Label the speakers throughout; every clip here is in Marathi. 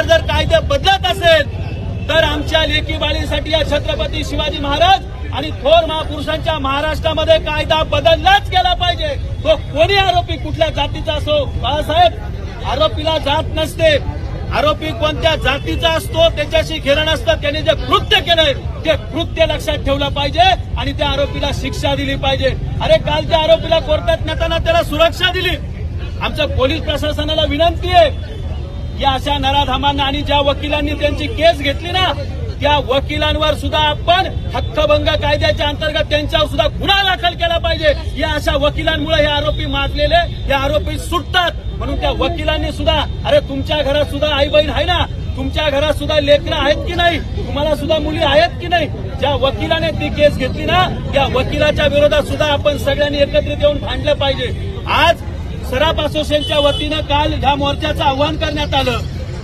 Speaker 1: सरकार जर कायदे बदलत असेल तर आमच्या लेकी बाळींसाठी या छत्रपती शिवाजी महाराज आणि थोर महापुरुषांच्या महाराष्ट्रामध्ये कायदा बदललाच गेला पाहिजे। तो कोणी आरोपी कुठल्या जातीचा असो, बाळासाहेब आरोपीला जात नसते, आरोपी कोणत्या जातीचा असतो त्याच्याशी घेणं नसतं। त्याने जे कृत्य केलंय ते कृत्य लक्षात ठेवलं पाहिजे आणि त्या आरोपीला शिक्षा दिली पाहिजे। अरे काल त्या आरोपीला कोर्टात नेताना त्याला सुरक्षा दिली। आमच्या पोलीस प्रशासनाला विनंती आहे या अशा नराधमांना आणि ज्या वकिलांनी त्यांची केस घेतली ना त्या वकिलांवर सुद्धा आपण हक्कभंग कायद्याच्या अंतर्गत त्यांच्यावर सुद्धा गुन्हा दाखल केला पाहिजे। या अशा वकिलांमुळे हे आरोपी माजलेले, हे आरोपी सुटतात म्हणून त्या वकिलांनी सुद्धा, अरे तुमच्या घरात सुद्धा आई बहीण आहे ना, तुमच्या घरात सुद्धा लेकरं आहेत की नाही, तुम्हाला सुद्धा मुली आहेत की नाही, ज्या वकिलाने ती केस घेतली ना त्या वकिलाच्या विरोधात सुद्धा आपण सगळ्यांनी एकत्रित येऊन भांडलं पाहिजे। आज सराफ असोसिएशनच्या वतीनं काल ह्या मोर्चाचं आवाहन करण्यात आलं।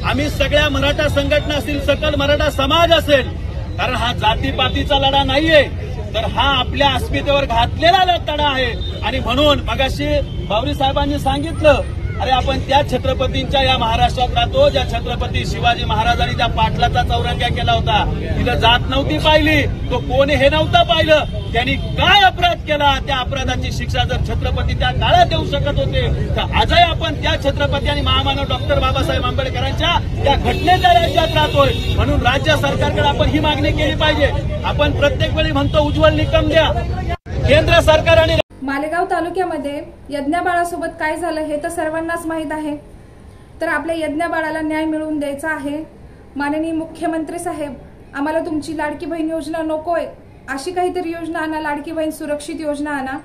Speaker 1: आम्ही सगळ्या मराठा संघटना असतील, सकल मराठा समाज असेल, कारण हा जातीपातीचा लढा नाहीये तर हा आपल्या अस्मितेवर घातलेला लढा आहे। आणि म्हणून मगाशी बावरी साहेबांनी सांगितलं, अरे आपण त्या छत्रपतींच्या या महाराष्ट्रात राहतो ज्या छत्रपती शिवाजी महाराजांनी त्या पाटलाचा चौरंग्या केला होता, तिथं जात नव्हती पाहिली, तो कोण हे नव्हतं पाहिलं, त्यांनी काय अपराध केला, त्या अपराधाची शिक्षा जर छत्रपती त्या काळात देऊ शकत होते तर आजही आपण त्या छत्रपती आणि महामानव डॉक्टर बाबासाहेब आंबेडकरांच्या त्या घटनेच्या राज्यात राहतोय। म्हणून राज्य सरकारकडे आपण ही मागणी केली पाहिजे। आपण प्रत्येक वेळी म्हणतो उज्ज्वल निकम द्या, केंद्र सरकार आणि
Speaker 2: मालेगाव तालुक्यामध्ये यज्ञाबाळासोबत काय झालं हे तर सर्वांनाच माहीत आहे। तर आपल्या यज्ञाबाळाला न्याय मिळवून द्यायचा आहे। माननीय मुख्यमंत्री साहेब, आम्हाला तुमची लाडकी बहीण योजना नकोय, अशी काहीतरी योजना आणा, लाडकी बहीण सुरक्षित योजना आणा